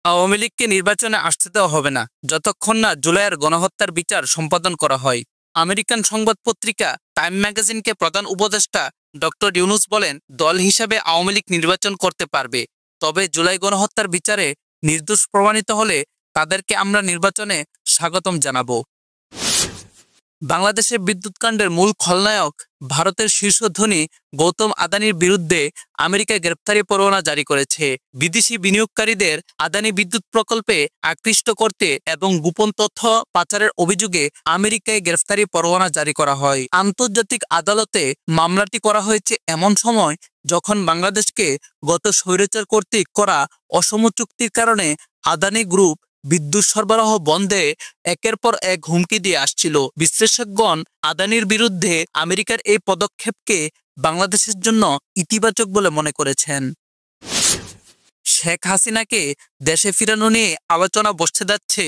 আওয়ামী লীগকে নির্বাচনে আসতে দেওয়া হবে না যতক্ষণ না জুলাইয়ের গণহত্যার বিচার সম্পাদন করা হয়। আমেরিকান সংবাদ পত্রিকা টাইম ম্যাগাজিনকে প্রধান উপদেষ্টা ডক্টর ইউনূস বলেন, দল হিসাবে আওয়ামী লীগ নির্বাচন করতে পারবে, তবে জুলাই গণহত্যার বিচারে নির্দোষ প্রমাণিত হলে তাদেরকে আমরা নির্বাচনে স্বাগতম জানাবো। বাংলাদেশের বিদ্যুৎকাণ্ডের মূল খলনায়ক ভারতের শীর্ষ ধনী গৌতম আদানির বিরুদ্ধে আমেরিকা গ্রেপ্তারি পরোয়ানা জারি করেছে। বিদেশি বিনিয়োগকারীদের আদানি বিদ্যুৎ প্রকল্পে আকৃষ্ট করতে এবং গোপন তথ্য পাচারের অভিযোগে আমেরিকায় গ্রেপ্তারি পরোয়ানা জারি করা হয়। আন্তর্জাতিক আদালতে মামলাটি করা হয়েছে এমন সময় যখন বাংলাদেশকে গত স্বৈরাচার কর্তৃক করা অসম চুক্তির কারণে আদানি গ্রুপ বিদ্যুৎ সরবরাহ বন্ধে একের পর এক হুমকি দিয়ে আসছিল। বিশ্লেষকগণ আদানির বিরুদ্ধে আমেরিকার এই পদক্ষেপকে বাংলাদেশের জন্য ইতিবাচক বলে মনে করেছেন। শেখ হাসিনাকে দেশে ফিরানো নিয়ে আলোচনা বসতে যাচ্ছে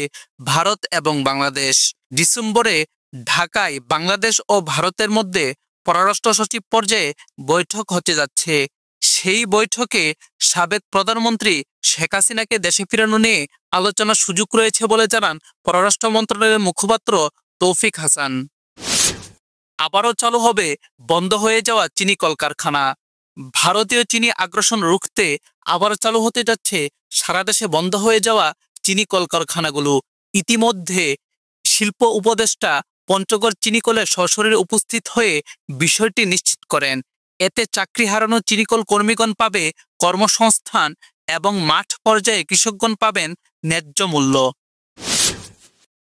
ভারত এবং বাংলাদেশ। ডিসেম্বরে ঢাকায় বাংলাদেশ ও ভারতের মধ্যে পররাষ্ট্র সচিব পর্যায়ে বৈঠক হতে যাচ্ছে। সেই বৈঠকে সাবেক প্রধানমন্ত্রী শেখ হাসিনাকে দেশে ফিরানো নিয়ে আলোচনার সুযোগ রয়েছে বলে জানান পররাষ্ট্র মন্ত্রণালয়ের মুখপাত্র তৌফিক হাসান। আবারও চালু হবে বন্ধ হয়ে যাওয়া চিনি কলকারখানা। ভারতীয় চিনি আগ্রাসন রুখতে আবারও চালু হতে যাচ্ছে সারা দেশে বন্ধ হয়ে যাওয়া চিনি কলকারখানাগুলো। ইতিমধ্যে শিল্প উপদেষ্টা পঞ্চগড় চিনিকলে সশরীরে উপস্থিত হয়ে বিষয়টি নিশ্চিত করেন। এতে চাকরি হারানো চিনিকল কর্মীগণ পাবে কর্মসংস্থান এবং মাঠ পর্যায়ে কৃষকগণ পাবেন ন্যায্য মূল্য।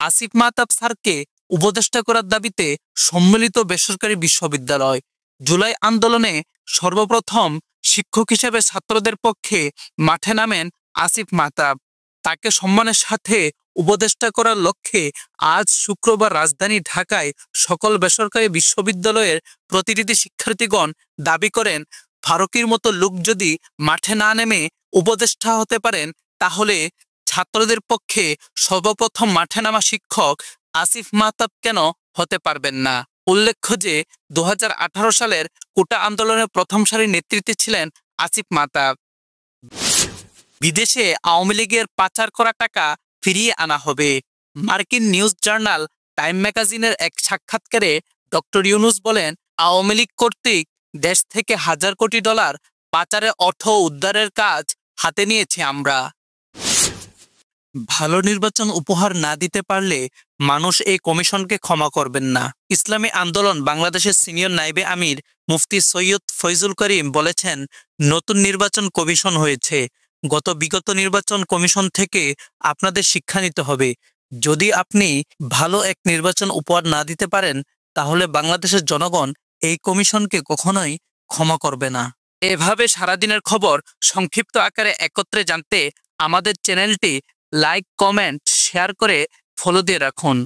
আসিফ মাহতাব স্যারকে উপদেষ্টা করার দাবিতে সম্মিলিত বেসরকারি বিশ্ববিদ্যালয়। জুলাই আন্দোলনে সর্বপ্রথম শিক্ষক হিসেবে ছাত্রদের পক্ষে মাঠে নামেন আসিফ মাহতাব। তাকে সম্মানের সাথে উপদেষ্টা করার লক্ষ্যে আজ শুক্রবার রাজধানী ঢাকায় সকল বেসরকারি বিশ্ববিদ্যালয়ের প্রতিনিধি শিক্ষার্থীগণ দাবি করেন, ফারুকীর মতো লোক যদি মাঠে না নেমে উপদেষ্টা হতে পারেন তাহলে ছাত্রদের পক্ষে সর্বপ্রথম মাঠে নামা শিক্ষক আসিফ মাহতাব কেন হতে পারবেন না। উল্লেখ্য যে 2018 সালের কোটা আন্দোলনের প্রথম সারির নেতৃত্বে ছিলেন আসিফ মাহতাব। বিদেশে আওয়ামী লীগের পাচার করা টাকা ফিরিয়ে আনা হবে। মার্কিন নিউজ জার্নাল টাইম ম্যাগাজিনের এক সাক্ষাৎকারে ডক্টর ইউনূস বলেন, আওয়ামী লীগ কর্তৃক দেশ থেকে হাজার কোটি ডলার পাচারের অর্থ উদ্ধারের কাজ হাতে নিয়েছি আমরা। ভালো নির্বাচন উপহার না দিতে পারলে মানুষ এই কমিশনকে ক্ষমা করবেন না। ইসলামী আন্দোলন বাংলাদেশের সিনিয়র নায়েবে আমির মুফতি সৈয়দ ফয়জুল করিম বলেছেন, নতুন নির্বাচন কমিশন হয়েছে। বিগত নির্বাচন কমিশন থেকে আপনাদের শিক্ষা নিতে হবে। যদি আপনি ভালো এক নির্বাচন উপহার না দিতে পারেন তাহলে বাংলাদেশের জনগণ এই কমিশনকে কখনোই ক্ষমা করবে না। এভাবে সারাদিনের খবর সংক্ষিপ্ত আকারে একত্রে জানতে আমাদের চ্যানেলটি লাইক, কমেন্ট, শেয়ার করে ফলো দিয়ে রাখুন।